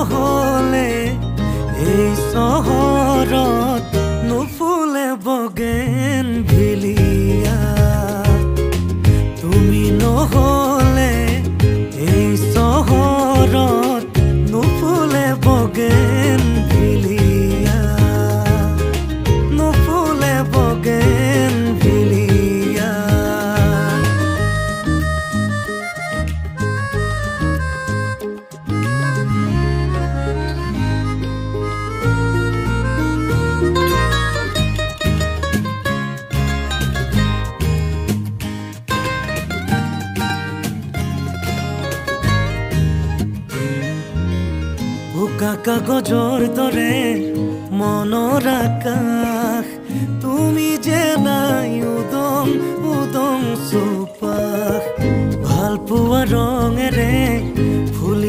নহ'লে এই চহৰত নুফুলে বগেন ভিলিয়া তুমি নহ'লে এই চহৰত নুফুলে বগেন ভিলিয়া নুফুলে বগেন ভিলিয়া বোকা কাগজৰ দৰে মনৰ আকাশ তুমি যে নাই উদং উদং চৌপাশ ভাল পোৱা ৰঙেৰে